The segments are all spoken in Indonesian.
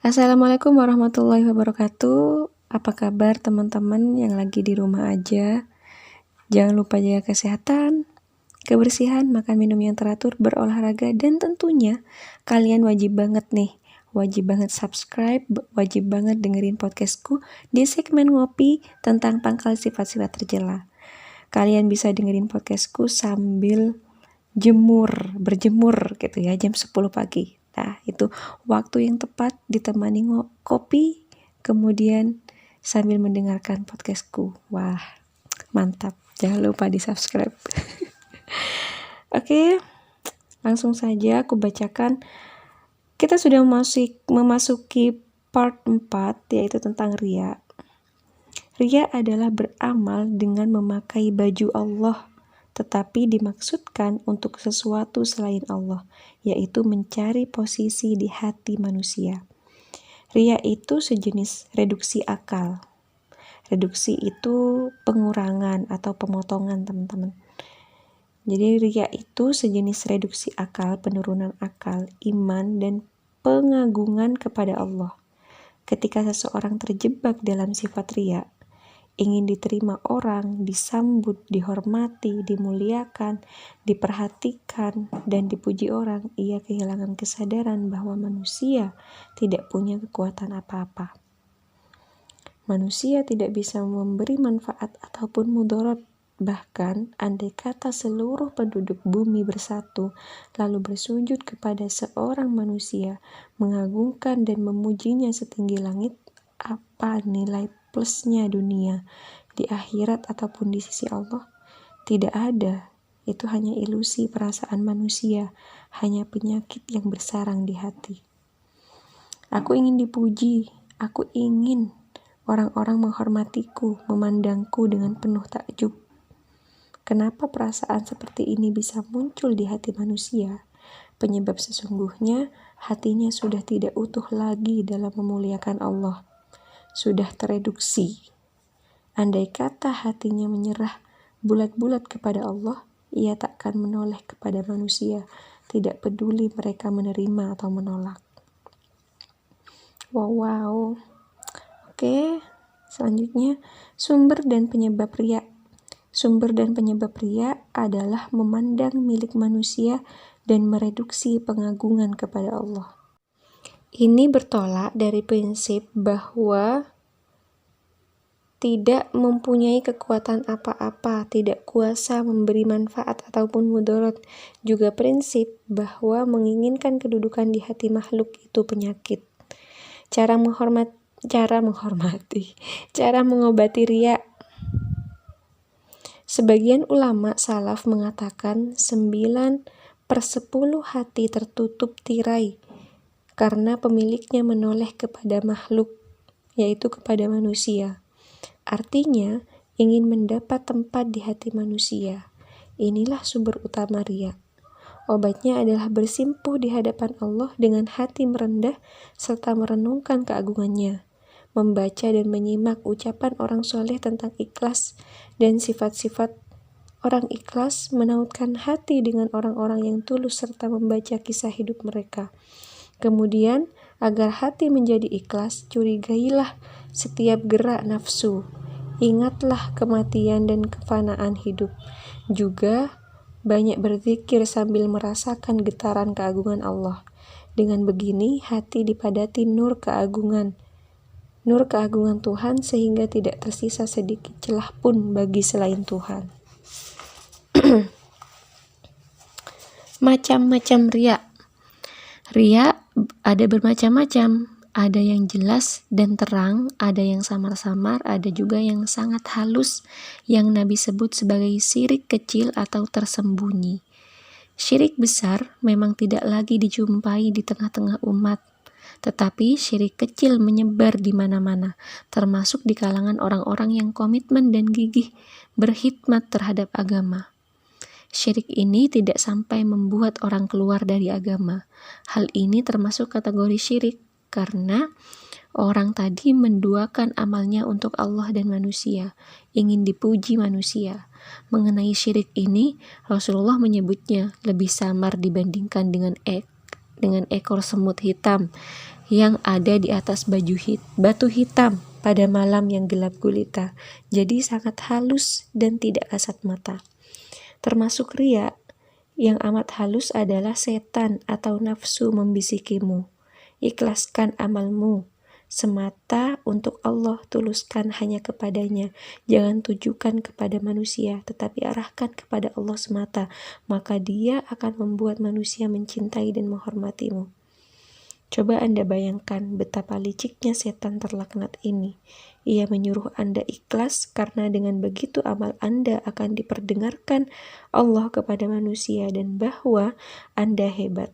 Assalamualaikum warahmatullahi wabarakatuh. Apa kabar teman-teman yang lagi di rumah aja? Jangan lupa jaga kesehatan, kebersihan, makan minum yang teratur, berolahraga, dan tentunya kalian wajib banget subscribe, wajib banget dengerin podcastku di segmen ngopi tentang pangkal sifat-sifat tercela. Kalian bisa dengerin podcastku sambil berjemur gitu ya, jam 10 pagi. Nah, itu waktu yang tepat ditemani kopi, kemudian sambil mendengarkan podcastku. Wah, mantap. Jangan lupa di-subscribe. Oke, langsung saja aku bacakan. Kita sudah memasuki part 4, yaitu tentang riya. Riya adalah beramal dengan memakai baju Allah, tetapi dimaksudkan untuk sesuatu selain Allah, yaitu mencari posisi di hati manusia. Riya itu sejenis reduksi akal. Reduksi itu pengurangan atau pemotongan, teman-teman. Jadi riya itu sejenis reduksi akal, penurunan akal, iman, dan pengagungan kepada Allah. Ketika seseorang terjebak dalam sifat riya, ingin diterima orang, disambut, dihormati, dimuliakan, diperhatikan, dan dipuji orang, ia kehilangan kesadaran bahwa manusia tidak punya kekuatan apa-apa. Manusia tidak bisa memberi manfaat ataupun mudarat. Bahkan, andai kata seluruh penduduk bumi bersatu, lalu bersujud kepada seorang manusia, mengagungkan dan memujinya setinggi langit, apa nilai plusnya dunia di akhirat ataupun di sisi Allah? Tidak ada. Itu hanya ilusi perasaan manusia, hanya penyakit yang bersarang di hati. Aku ingin dipuji, aku ingin orang-orang menghormatiku, memandangku dengan penuh takjub. Kenapa perasaan seperti ini bisa muncul di hati manusia? Penyebab sesungguhnya hatinya sudah tidak utuh lagi dalam memuliakan Allah. Sudah tereduksi. Andai kata hatinya menyerah bulat-bulat kepada Allah, ia takkan menoleh kepada manusia, tidak peduli mereka menerima atau menolak. Wow. Oke, selanjutnya sumber dan penyebab riya. Sumber dan penyebab riya adalah memandang milik manusia dan mereduksi pengagungan kepada Allah. Ini bertolak dari prinsip bahwa tidak mempunyai kekuatan apa-apa, tidak kuasa memberi manfaat ataupun mudarat. Juga prinsip bahwa menginginkan kedudukan di hati makhluk itu penyakit. Cara mengobati riya. Sebagian ulama salaf mengatakan 9/10 hati tertutup tirai karena pemiliknya menoleh kepada makhluk, yaitu kepada manusia. Artinya, ingin mendapat tempat di hati manusia. Inilah sumber utama riya. Obatnya adalah bersimpuh di hadapan Allah dengan hati merendah serta merenungkan keagungannya. Membaca dan menyimak ucapan orang soleh tentang ikhlas dan sifat-sifat orang ikhlas, menautkan hati dengan orang-orang yang tulus serta membaca kisah hidup mereka. Kemudian, agar hati menjadi ikhlas, curigailah setiap gerak nafsu. Ingatlah kematian dan kefanaan hidup. Juga banyak berzikir sambil merasakan getaran keagungan Allah. Dengan begini, hati dipadati nur keagungan Tuhan sehingga tidak tersisa sedikit celah pun bagi selain Tuhan. Macam-macam riya. Riya ada bermacam-macam. Ada yang jelas dan terang, ada yang samar-samar, ada juga yang sangat halus, yang Nabi sebut sebagai syirik kecil atau tersembunyi. Syirik besar memang tidak lagi dijumpai di tengah-tengah umat, tetapi syirik kecil menyebar di mana-mana, termasuk di kalangan orang-orang yang komitmen dan gigih berkhidmat terhadap agama. Syirik ini tidak sampai membuat orang keluar dari agama. Hal ini termasuk kategori syirik karena orang tadi menduakan amalnya untuk Allah dan manusia, ingin dipuji manusia. Mengenai syirik ini, Rasulullah menyebutnya lebih samar dibandingkan dengan ekor semut hitam yang ada di atas batu hitam pada malam yang gelap gulita, jadi sangat halus dan tidak kasat mata. Termasuk riya yang amat halus adalah setan atau nafsu membisikimu. Ikhlaskan amalmu semata untuk Allah, tuluskan hanya kepadanya, jangan tujukan kepada manusia, tetapi arahkan kepada Allah semata, maka Dia akan membuat manusia mencintai dan menghormatimu. Coba Anda bayangkan betapa liciknya setan terlaknat ini. Ia menyuruh Anda ikhlas karena dengan begitu amal Anda akan diperdengarkan Allah kepada manusia dan bahwa Anda hebat.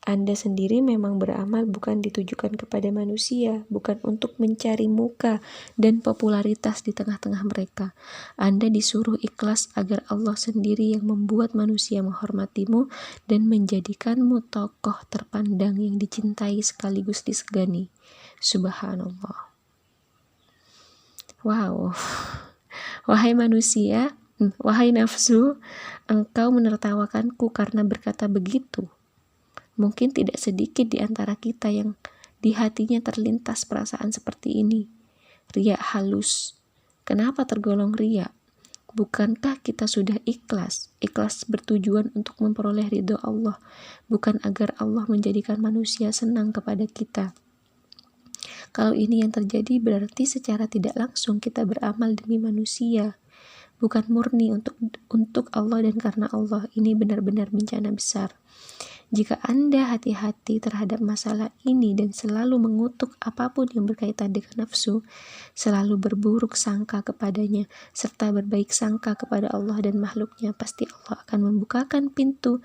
Anda sendiri memang beramal bukan ditujukan kepada manusia, bukan untuk mencari muka dan popularitas di tengah-tengah mereka. Anda disuruh ikhlas agar Allah sendiri yang membuat manusia menghormatimu dan menjadikanmu tokoh terpandang yang dicintai sekaligus disegani. Subhanallah. Wow. Wahai manusia, wahai nafsu, engkau menertawakanku karena berkata begitu. Mungkin tidak sedikit di antara kita yang di hatinya terlintas perasaan seperti ini. Riya halus. Kenapa tergolong riya? Bukankah kita sudah ikhlas? Ikhlas bertujuan untuk memperoleh ridho Allah, bukan agar Allah menjadikan manusia senang kepada kita. Kalau ini yang terjadi, berarti secara tidak langsung kita beramal demi manusia, bukan murni untuk Allah dan karena Allah. Ini benar-benar bencana besar. Jika Anda hati-hati terhadap masalah ini dan selalu mengutuk apapun yang berkaitan dengan nafsu, selalu berburuk sangka kepadanya, serta berbaik sangka kepada Allah dan makhluknya, pasti Allah akan membukakan pintu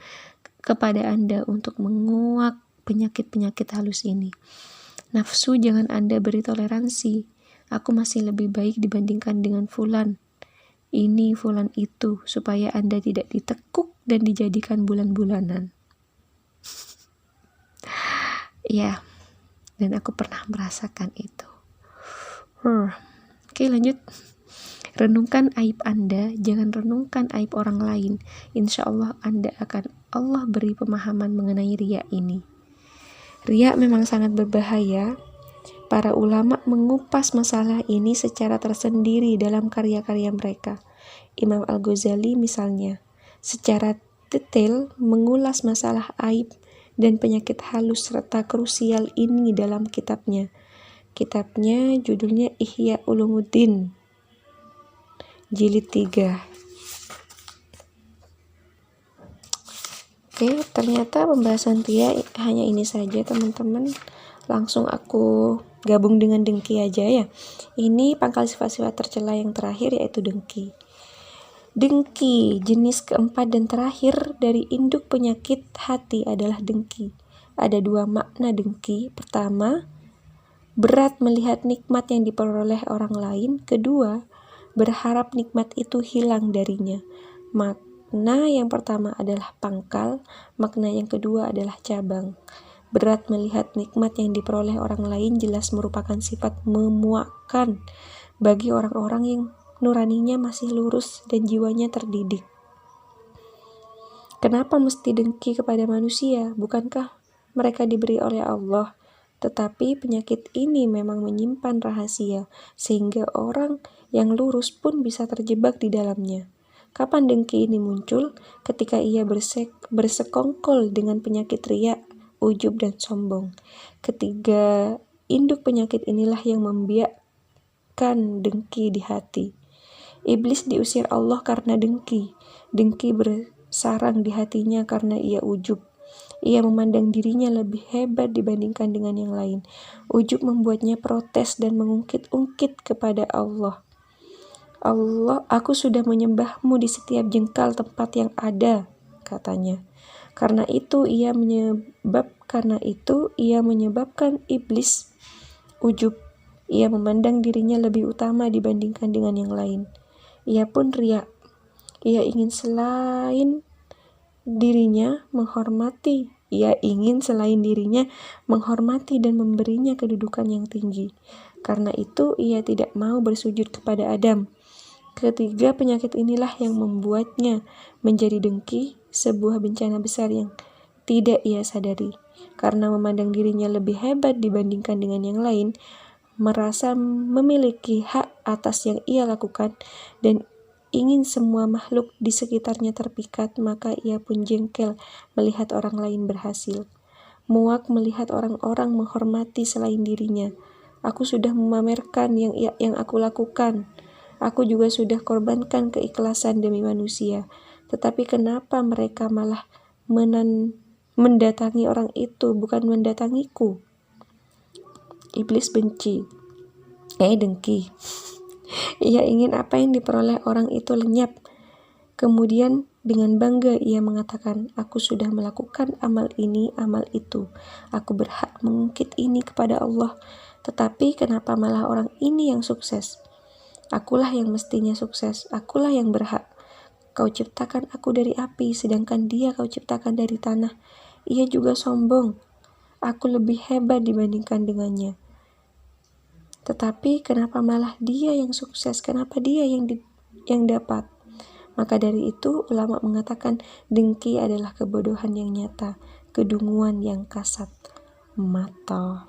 kepada Anda untuk menguak penyakit-penyakit halus ini. Nafsu jangan Anda beri toleransi. Aku masih lebih baik dibandingkan dengan fulan. Ini fulan itu, supaya Anda tidak ditekuk dan dijadikan bulan-bulanan. Ya, dan aku pernah merasakan itu. Oke, lanjut. Renungkan aib Anda, jangan renungkan aib orang lain. Insya Allah Allah beri pemahaman mengenai riya ini. Riya memang sangat berbahaya. Para ulama mengupas masalah ini secara tersendiri dalam karya-karya mereka. Imam Al-Ghazali misalnya, secara detail mengulas masalah aib dan penyakit halus serta krusial ini dalam kitabnya. Kitabnya judulnya Ihya Ulumuddin, jilid 3. Oke, ternyata pembahasan riya hanya ini saja teman-teman. Langsung aku gabung dengan dengki aja ya. Ini pangkal sifat-sifat tercela yang terakhir, yaitu dengki. Dengki, jenis keempat dan terakhir dari induk penyakit hati adalah dengki. Ada dua makna dengki. Pertama, berat melihat nikmat yang diperoleh orang lain. Kedua, berharap nikmat itu hilang darinya. Makna yang pertama adalah pangkal, makna yang kedua adalah cabang. Berat melihat nikmat yang diperoleh orang lain jelas merupakan sifat memuakkan bagi orang-orang yang nuraninya masih lurus dan jiwanya terdidik. Kenapa mesti dengki kepada manusia? Bukankah mereka diberi oleh Allah? Tetapi penyakit ini memang menyimpan rahasia, sehingga orang yang lurus pun bisa terjebak di dalamnya. Kapan dengki ini muncul? Ketika ia bersekongkol dengan penyakit riya, ujub dan sombong. Ketiga induk penyakit inilah yang membiakkan dengki di hati. Iblis diusir Allah karena dengki. Dengki bersarang di hatinya karena ia ujub. Ia memandang dirinya lebih hebat dibandingkan dengan yang lain. Ujub membuatnya protes dan mengungkit-ungkit kepada Allah. Allah, aku sudah menyembahmu di setiap jengkal tempat yang ada, katanya. Karena itu ia menyebabkan iblis ujub. Ia memandang dirinya lebih utama dibandingkan dengan yang lain. Ia pun riya. Ia ingin selain dirinya menghormati dan memberinya kedudukan yang tinggi. Karena itu ia tidak mau bersujud kepada Adam. Ketiga penyakit inilah yang membuatnya menjadi dengki, sebuah bencana besar yang tidak ia sadari. karena memandang dirinya lebih hebat dibandingkan dengan yang lain, merasa memiliki hak atas yang ia lakukan, dan ingin semua makhluk di sekitarnya terpikat, maka ia pun jengkel melihat orang lain berhasil. Muak melihat orang-orang menghormati selain dirinya. Aku sudah memamerkan yang aku lakukan. Aku juga sudah korbankan keikhlasan demi manusia. Tetapi kenapa mereka malah mendatangi orang itu, bukan mendatangiku? Iblis dengki. Ia ingin apa yang diperoleh orang itu lenyap. Kemudian dengan bangga ia mengatakan, aku sudah melakukan amal ini, amal itu. Aku berhak mengungkit ini kepada Allah. Tetapi kenapa malah orang ini yang sukses? Akulah yang mestinya sukses, akulah yang berhak. Kau ciptakan aku dari api, sedangkan dia kau ciptakan dari tanah. Ia juga sombong. Aku lebih hebat dibandingkan dengannya. Tetapi kenapa malah dia yang sukses? Kenapa dia yang dapat? Maka dari itu ulama mengatakan dengki adalah kebodohan yang nyata, kedunguan yang kasat mata.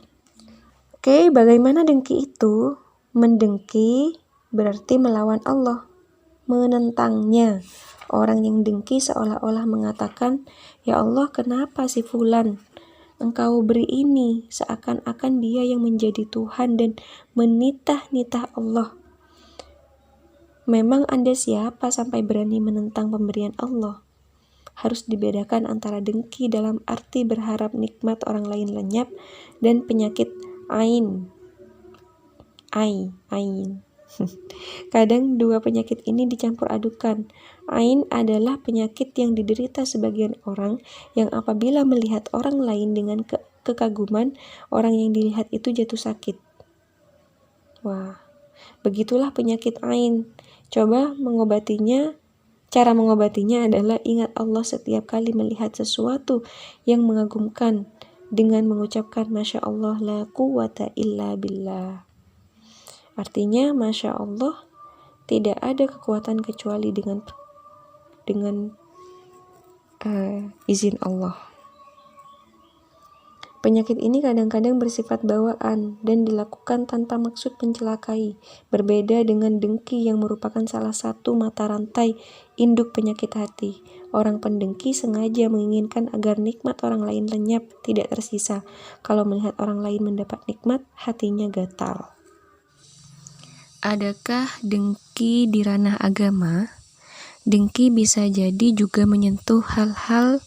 Oke, bagaimana dengki itu? Mendengki berarti melawan Allah, menentangnya. Orang yang dengki seolah-olah mengatakan, ya Allah, kenapa si fulan engkau beri ini, seakan-akan dia yang menjadi Tuhan dan menitah-nitah Allah. Memang Anda siapa sampai berani menentang pemberian Allah? Harus dibedakan antara dengki dalam arti berharap nikmat orang lain lenyap dan penyakit ain. Kadang dua penyakit ini dicampur adukan. Ain adalah penyakit yang diderita sebagian orang yang apabila melihat orang lain dengan kekaguman, orang yang dilihat itu jatuh sakit. Wah, begitulah penyakit ain. Coba mengobatinya. Cara mengobatinya adalah ingat Allah setiap kali melihat sesuatu yang mengagumkan dengan mengucapkan Masya Allah la quwata illa billah. Artinya, Masya Allah, tidak ada kekuatan kecuali dengan izin Allah. Penyakit ini kadang-kadang bersifat bawaan dan dilakukan tanpa maksud mencelakai, berbeda dengan dengki yang merupakan salah satu mata rantai induk penyakit hati. Orang pendengki sengaja menginginkan agar nikmat orang lain lenyap, tidak tersisa. Kalau melihat orang lain mendapat nikmat, hatinya gatal. Adakah dengki di ranah agama? Dengki bisa jadi juga menyentuh hal-hal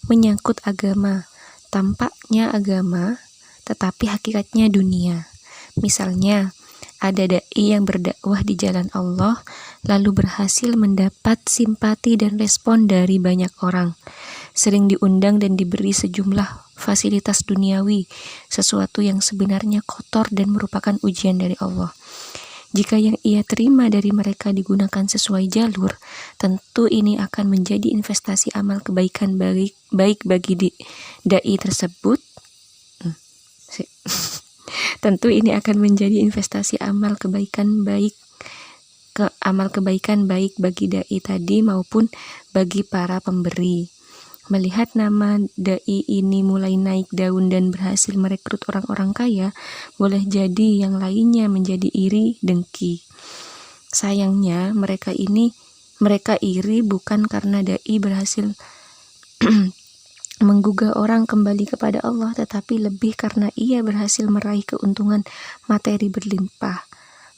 menyangkut agama. Tampaknya agama, tetapi hakikatnya dunia. Misalnya, ada dai yang berdakwah di jalan Allah, lalu berhasil mendapat simpati dan respon dari banyak orang. Sering diundang dan diberi sejumlah fasilitas duniawi, sesuatu yang sebenarnya kotor dan merupakan ujian dari Allah. Jika yang ia terima dari mereka digunakan sesuai jalur, tentu ini akan menjadi investasi amal kebaikan baik bagi dai tersebut. Tentu ini akan menjadi investasi amal kebaikan baik bagi dai tadi maupun bagi para pemberi. Melihat nama dai ini mulai naik daun dan berhasil merekrut orang-orang kaya, boleh jadi yang lainnya menjadi iri, dengki. Sayangnya mereka iri bukan karena dai berhasil menggugah orang kembali kepada Allah, tetapi lebih karena ia berhasil meraih keuntungan materi berlimpah.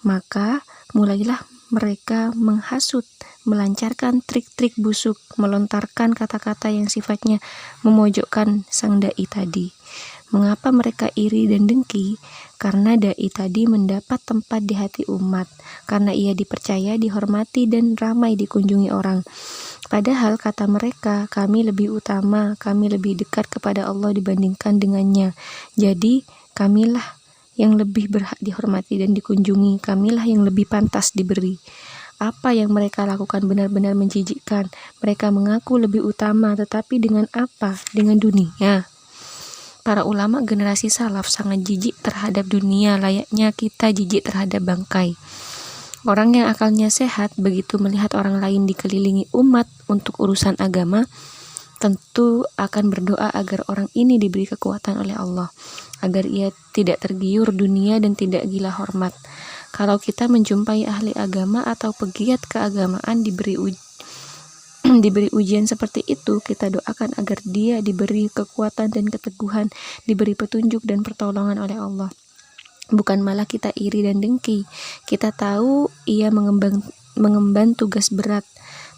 Maka mulailah mereka menghasut, melancarkan trik-trik busuk, melontarkan kata-kata yang sifatnya memojokkan sang dai tadi. Mengapa mereka iri dan dengki? Karena dai tadi mendapat tempat di hati umat, karena ia dipercaya, dihormati, dan ramai dikunjungi orang. Padahal kata mereka, kami lebih utama, kami lebih dekat kepada Allah dibandingkan dengannya. Jadi kamilah yang lebih berhak dihormati dan dikunjungi, kamilah yang lebih pantas diberi. Apa yang mereka lakukan benar-benar menjijikkan. Mereka mengaku lebih utama, tetapi dengan apa? Dengan dunia. Para ulama generasi salaf sangat jijik terhadap dunia, layaknya kita jijik terhadap bangkai. Orang yang akalnya sehat begitu melihat orang lain dikelilingi umat untuk urusan agama, tentu akan berdoa agar orang ini diberi kekuatan oleh Allah, agar ia tidak tergiur dunia dan tidak gila hormat. Kalau kita menjumpai ahli agama atau pegiat keagamaan diberi ujian seperti itu, kita doakan agar dia diberi kekuatan dan keteguhan, diberi petunjuk dan pertolongan oleh Allah. Bukan malah kita iri dan dengki. Kita tahu ia mengemban tugas berat,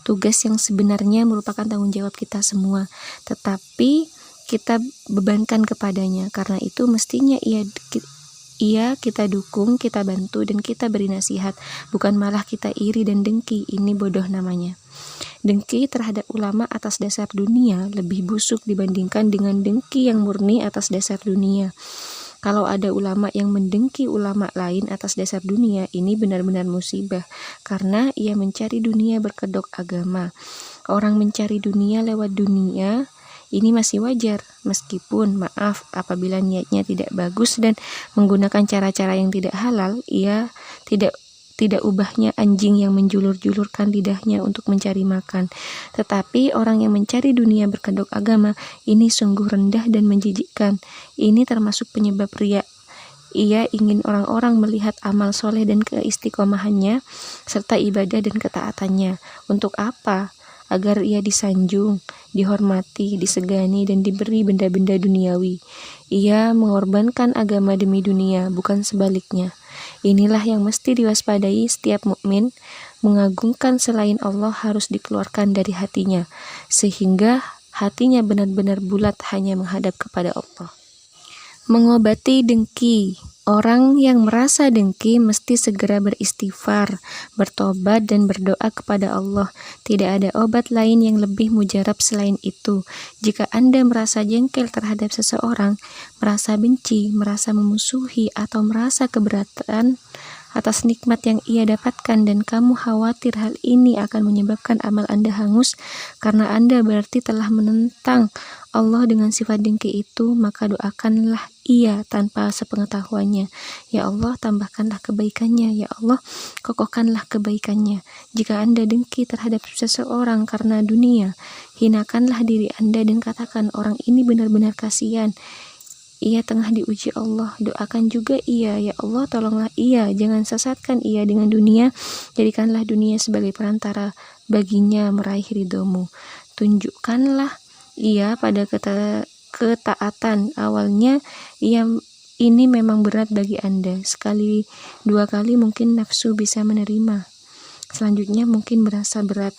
tugas yang sebenarnya merupakan tanggung jawab kita semua, tetapi kita bebankan kepadanya. Karena itu mestinya ia kita dukung, kita bantu, dan kita beri nasihat. Bukan malah kita iri dan dengki. Ini bodoh namanya. Dengki terhadap ulama atas dasar dunia lebih busuk dibandingkan dengan dengki yang murni atas dasar dunia. Kalau ada ulama yang mendengki ulama lain atas dasar dunia, ini benar-benar musibah, karena ia mencari dunia berkedok agama. Orang mencari dunia lewat dunia, ini masih wajar, meskipun maaf apabila niatnya tidak bagus dan menggunakan cara-cara yang tidak halal, ia tidak ubahnya anjing yang menjulur-julurkan lidahnya untuk mencari makan. Tetapi orang yang mencari dunia berkedok agama, ini sungguh rendah dan menjijikkan. Ini termasuk penyebab riya. Ia ingin orang-orang melihat amal soleh dan keistiqomahannya, serta ibadah dan ketaatannya. Untuk apa? Agar ia disanjung, dihormati, disegani, dan diberi benda-benda duniawi. Ia mengorbankan agama demi dunia, bukan sebaliknya. Inilah yang mesti diwaspadai setiap mukmin. Mengagungkan selain Allah harus dikeluarkan dari hatinya, sehingga hatinya benar-benar bulat hanya menghadap kepada Allah. Mengobati dengki. Orang yang merasa dengki mesti segera beristighfar, bertobat, dan berdoa kepada Allah. Tidak ada obat lain yang lebih mujarab selain itu. Jika Anda merasa jengkel terhadap seseorang, merasa benci, merasa memusuhi, atau merasa keberatan atas nikmat yang ia dapatkan, dan kamu khawatir hal ini akan menyebabkan amal Anda hangus karena Anda berarti telah menentang Allah dengan sifat dengki itu, maka doakanlah ia tanpa sepengetahuannya. Ya Allah, tambahkanlah kebaikannya. Ya Allah, kokohkanlah kebaikannya. Jika Anda dengki terhadap seseorang karena dunia, hinakanlah diri Anda dan katakan, orang ini benar-benar kasihan. Ia tengah diuji Allah. Doakan juga ia, ya Allah, tolonglah ia, jangan sesatkan ia dengan dunia, jadikanlah dunia sebagai perantara baginya meraih ridhomu. Tunjukkanlah ia pada ketaatan. Awalnya ini memang berat bagi Anda. Sekali, dua kali mungkin nafsu bisa menerima. Selanjutnya mungkin berasa berat.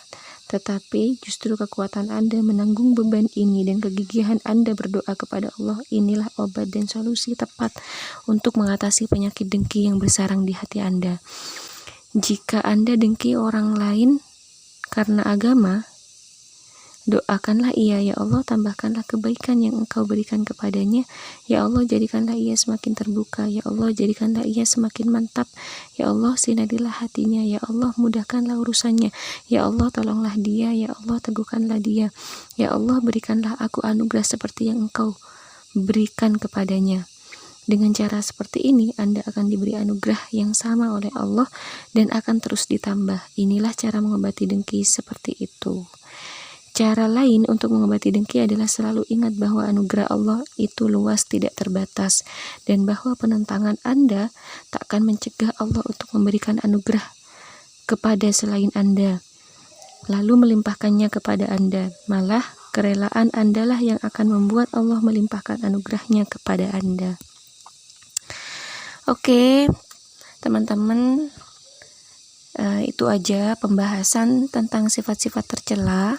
Tetapi justru kekuatan Anda menanggung beban ini dan kegigihan Anda berdoa kepada Allah, inilah obat dan solusi tepat untuk mengatasi penyakit dengki yang bersarang di hati Anda. Jika Anda dengki orang lain karena agama, doakanlah ia, ya Allah, tambahkanlah kebaikan yang Engkau berikan kepadanya. Ya Allah, jadikanlah ia semakin terbuka. Ya Allah, jadikanlah ia semakin mantap. Ya Allah, sinarilah hatinya. Ya Allah, mudahkanlah urusannya. Ya Allah, tolonglah dia. Ya Allah, teguhkanlah dia. Ya Allah, berikanlah aku anugerah seperti yang Engkau berikan kepadanya. Dengan cara seperti ini, Anda akan diberi anugerah yang sama oleh Allah dan akan terus ditambah. Inilah cara mengobati dengki seperti itu. Cara lain untuk mengobati dengki adalah selalu ingat bahwa anugerah Allah itu luas, tidak terbatas, dan bahwa penentangan Anda tak akan mencegah Allah untuk memberikan anugerah kepada selain Anda, lalu melimpahkannya kepada Anda. Malah kerelaan Anda lah yang akan membuat Allah melimpahkan anugerahnya kepada Anda. Oke, teman-teman, itu aja pembahasan tentang sifat-sifat tercela.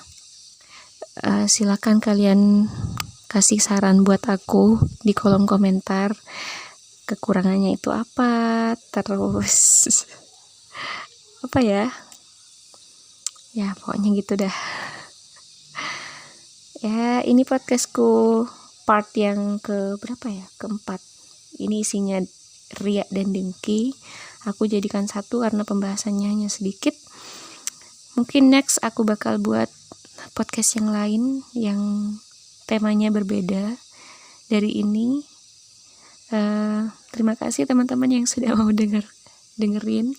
Silakan kalian kasih saran buat aku di kolom komentar, kekurangannya itu apa, terus apa ya pokoknya gitu dah ya. Ini podcastku part yang keempat. Ini isinya riya dan dengki. Aku jadikan satu karena pembahasannya hanya sedikit. Mungkin next aku bakal buat podcast yang lain yang temanya berbeda dari ini. Terima kasih teman-teman yang sudah mau dengerin.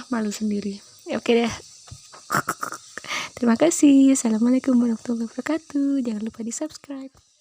Malu sendiri. Oke deh. Terima kasih. Assalamualaikum warahmatullahi wabarakatuh. Jangan lupa di subscribe.